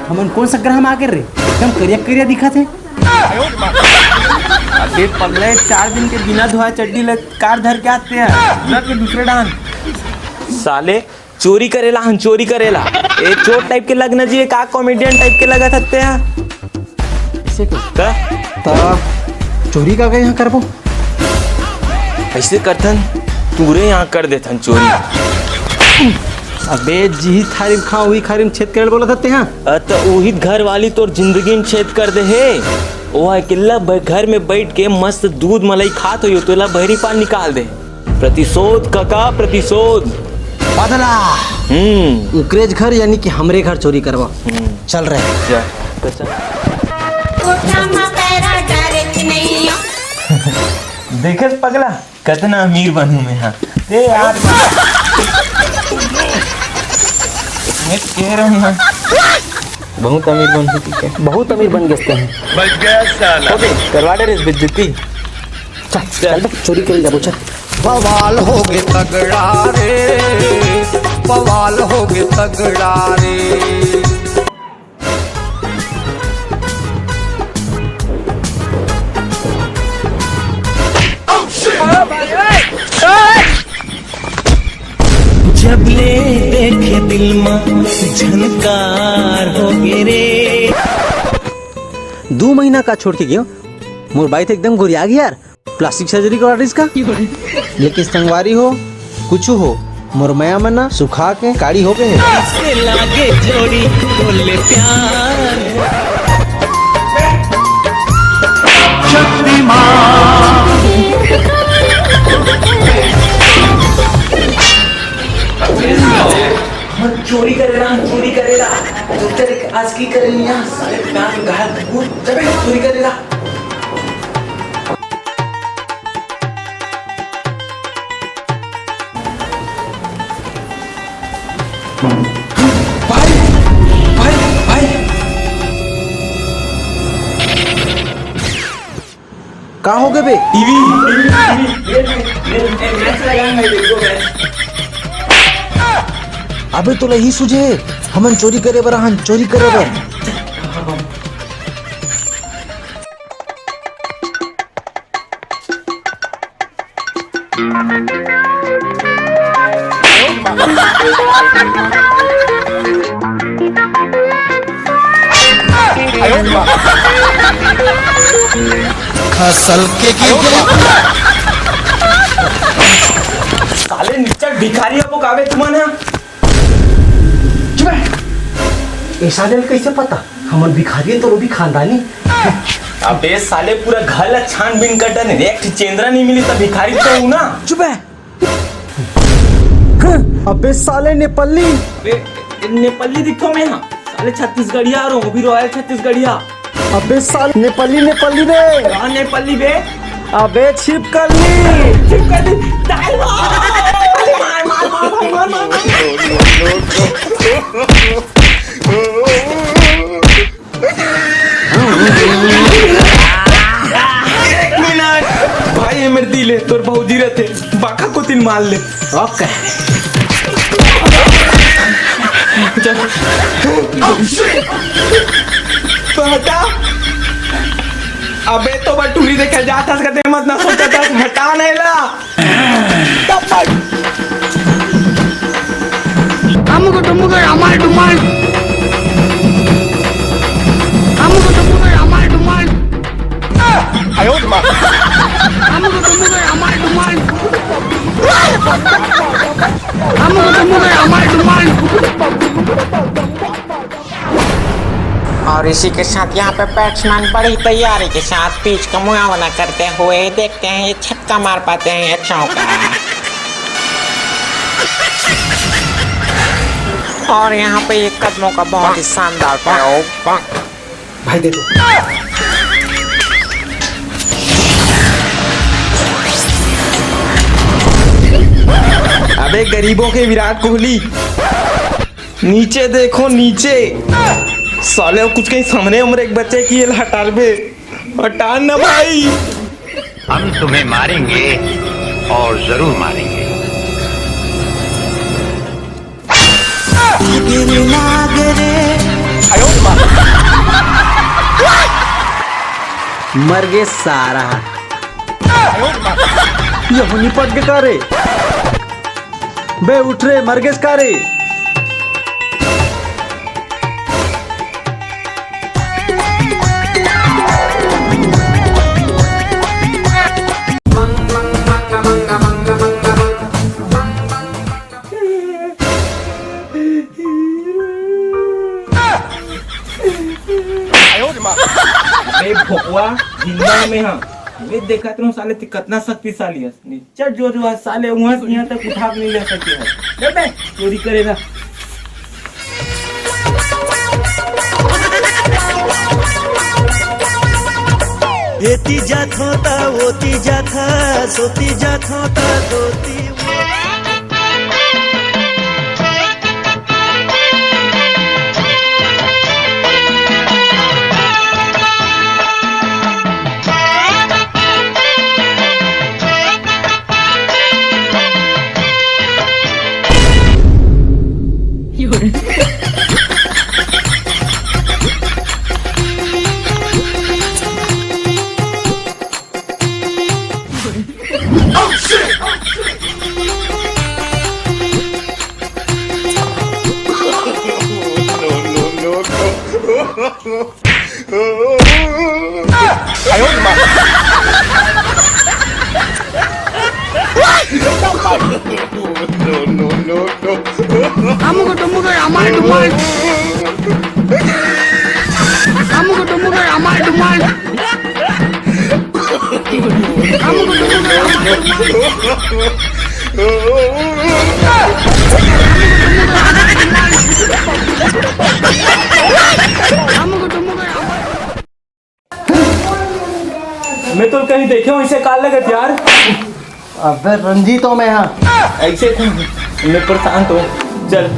हमन कौन सा ग्रह में आकर रे, एकदम करिया करिया दिखा थे। अबे पगले 4 दिन के बिना धोआ चड्डी लग कार धर के आते हैं ना कि दूसरे डांस साले चोरी करेला हम चोरी करेला ए चोर टाइप के लगना चाहिए का कॉमेडियन टाइप के लगा सकते हैं ऐसे क्यों? का चोरी का यहाँ करबो ऐसे करथन तूरे यहाँ कर देथन चोरी। अबे जी थारिम खा वही खारिम छेद कर बोला थते हैं तो वही घर वाली तोर जिंदगी में छेद कर दे है वो अकेला घर में बैठ के मस्त दूध मलाई खात हो तो बहरी पान निकाल दे। प्रतिशोध काका प्रतिशोध बादला उकरेज घर यानी कि हमरे घर चोरी करवा चल रहे देखे पगला कितना अमीर बनूं मैं हाँ दे यार मैं कह रहा हूँ बहुत अमीर बन चुकी है बहुत अमीर बन गए हैं। बच गया साला। ओके करवा दे रे बेइज्जती चल चल चोरी कर जाबो चल। बवाल हो गए तगड़ा रे बवाल हो गए तगड़ा रे। जब ले देखे दिल में झनकार हो गे रे 2 महीना का छोड़ के गयो मोर बाई तो एकदम गोरिया गया यार प्लास्टिक सर्जरी करवा इसका लेकिन संगवारी हो कुछ हो मोर माया मना सुखा के काड़ी हो गए लागे जोड़ी बोले प्यार चोरी करेला तो तेरे आज की करेली यहाँ साले नाम गाल चले चोरी करेला भाई भाई भाई का हो गए बे टीवी मैच लगाएंगे देखो मैच अबे तो ही सुझे हमन चोरी करे बर हम चोरी करे बर खसल के साले नीचे भिखारी हो कावे तुम्हारे ऐसा दिल कैसे पता हमन भिखारी तो वो भी खानदानी। अबे साले पूरा घर छानबीन कटन एक चेंद्रा नहीं मिली तो भिखारी तो हूँ ना। चुप है अबे साले नेपाली नेपाली दिखो मैं हाँ साले छत्तीसगढ़िया और वो भी रॉयल छत्तीसगढ़िया। अबे साले नेपाली नेपाली रे कहाँ नेपाली बे अबे छिपकली दाल मार मार मार मार मार एक मिनट भाई ये मेरे दिल है तोर भौजी रहते बाका को तीन मार ले ओके तो हटा अबे तो बटूरी देखा जाता कहते मत ना सोचा था हटा नहीं ला अमुक टुमुक अमाल डुमाल अमुक टुमुक अमाल डुमाल आयो मां अमुक टुमुक अमाल डुमाल अमुक टुमुक अमाल डुमाल। और इसी के साथ यहाँ पे बैट्समैन बड़ी तैयारी के साथ पिच का मुआवना करते हुए देखते हैं ये छक्का मार पाते हैं या चौका। और यहाँ पे ये कदमों का बहुत ही शानदार प्रयोग। भाई दे दो अबे गरीबों के विराट कोहली नीचे देखो नीचे साले कुछ कहीं सामने उम्र एक बच्चे की हटाल बे हटान ना भाई हम तुम्हें मारेंगे और जरूर मारेंगे। मर गए सारा। ये निपट के का रे? बे उठ रे, मर गए का रे? ए भोकवा जिंदा में हम वे देखा तुम साले ते कितना शक्तिशाली है। नीचे जो है साले वहां से यहाँ तक उठा के नहीं ले सकते हैं। ले बे चोरी करेगा। येती जात होता वोती जात सोती जात होता दोती। मैं तो कहीं देखे हूँ इसे काल लगे यार। अबे रंजीत हो मैं यहाँ। ऐसे मैं परेशान तो चल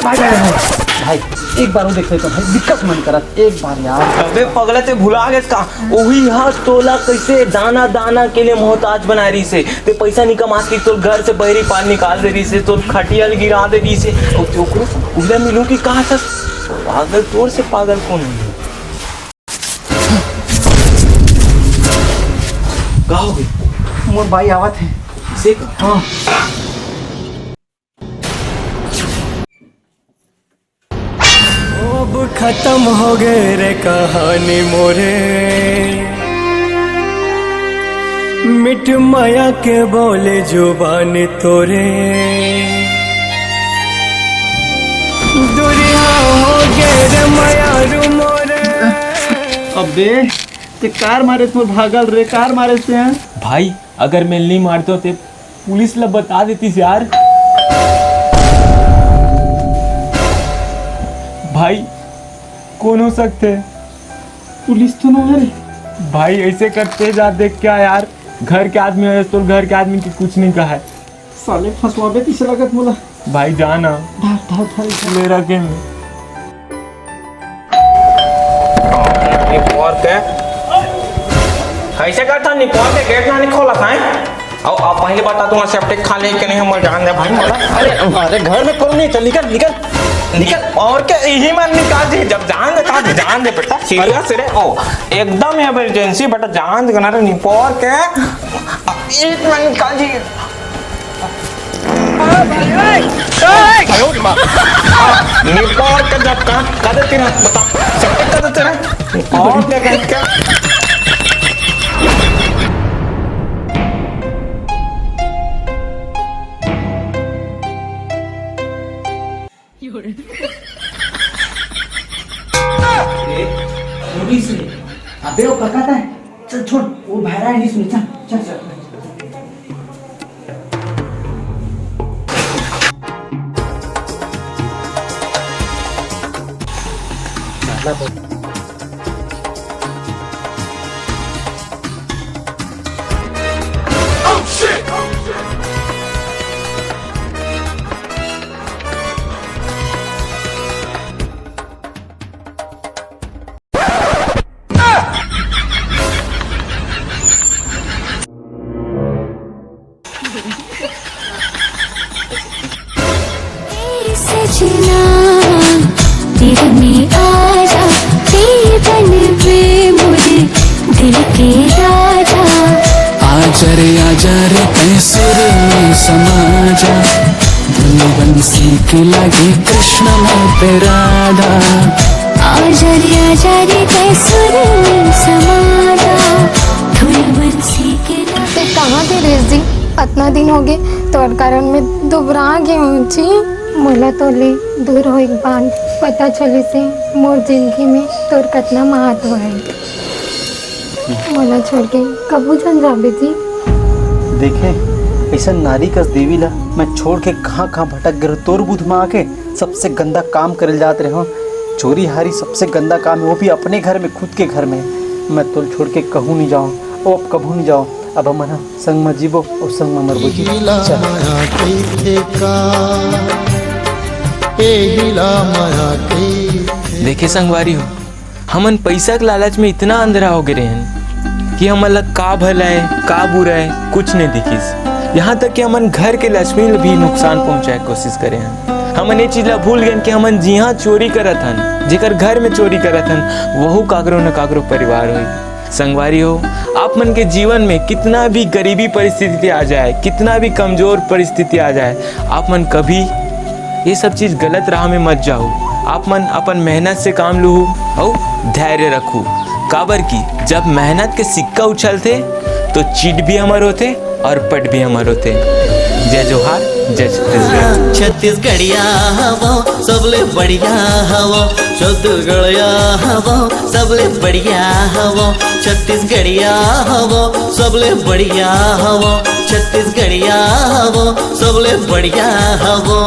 भाई भाई एक बार वो देख लेता भाई, दिक्कत मन करत एक बार यार। अबे पगला ते भुला गए का वही हाथ तोला कैसे दाना दाना के लिए मोहताज बना रही से ते पैसा नहीं कमा के तो घर से बहरी पानी निकाल दे रही से तो खटियल गिरा दे रही से और ओकरो उधर मिलूं कि कहा था पागल तोर से पागल कौन है। का हो गई मोर भाई आवत है से हाँ। अब खत्म हो गए रे कहानी मोरे मिट माया के बोले जुबान तोरे दुनिया हो गए रे माया रू मोरे। अबे ते कार मारे तो भागल रे, कार मारे से हैं। भाई अगर मैं नहीं मारता तो पुलिस ला बता देती यार। भाई कौन हो सकते हैं? पुलिस तो ना है भाई ऐसे करते जा देख क्या यार, घर के आदमी है तो घर के आदमी की कुछ नहीं कहा है। साले फंसवाबे किसे लगत मोला। भाई जाना मेरा गेम कैसे करता नहीं कौन के गेट ना नहीं खोला था और आप पहले बता दूंगा सेप्टिक खा ले कि नहीं हम जान दे भाई मोला। अरे हमारे घर में कौन नहीं, चल निकल निकल निकल और क्या यही मन निकाल दे जब जान दे बेटा सीरियस रे ओ एकदम इमरजेंसी बेटा जान दे ना निपोर के एक मन निकाल जी निपोर के जब का देते ना बता सेप्टिक कर देते ना और क्या अबे वो पकाता है, चल छोड़ वो बहरा है नहीं सुनी, चल चल चल। सजना तेरे में आजा, तेरे बन पे मुझे दिल के राजा। आजा रे पैसुर में समा जा, धुन बंसी के लगे कृष्ण में पे राधा। आजा रे कैसुर में समा जा, धुन बंसी के ते कहाँ थे रेस जी? इतना दिन हो गए तोर कारण में दुबरा गए छी। मोला तो ले दूर हो एक बार पता चले से मोर जिंदगी में तोर कितना महत्व है। मोला छोड़ के कबू चल जाबे जी? देखे ऐसा नारी कस देवी ला मैं छोड़ के कहाँ कहाँ भटक गए तोर बुध में आके सबसे गंदा काम करल जात रहे हो। चोरी हारी सबसे गंदा काम है, वो भी अपने घर में, खुद के घर में। मैं तो छोड़ के कहूँ नहीं जाऊँ, ओ अब कभू नहीं जाओ। अब मना संग में जीवो और संग में मरबो जी। देखे संगवारी हो, हमन पैसा के लालच में इतना अंधेरा हो गए हैं कि हमन ला का भला है का बुरा है कुछ नहीं दिखिस। यहाँ तक कि हमन घर के लक्ष्मी भी नुकसान पहुँचाए कोशिश करे हैं। हमन ये चीज ला भूल गए कि हमन जिहाँ चोरी करत हन, जेकर घर में चोरी करत हन वहू काकरो न काकरो परिवार होई। संगवारी हो, आप मन के जीवन में कितना भी गरीबी परिस्थिति आ जाए, कितना भी कमजोर परिस्थिति आ जाए, आप मन कभी ये सब चीज गलत राह में मत जाओ। आप मन अपन मेहनत से काम लू और धैर्य रखू। काबर की जब मेहनत के सिक्का उछलते तो चिट भी हमर होते और पट भी हमर होते। जय जोहार, जय छत्तीसगढ़। छत्तीसगढ़िया हवो सबले बढ़िया हवो, छत्तीसगढ़िया हवो सबले बढ़िया हवो, छत्तीसगढ़िया हवो सबले बढ़िया हवो, छत्तीसगढ़िया हवो सबले बढ़िया हवो।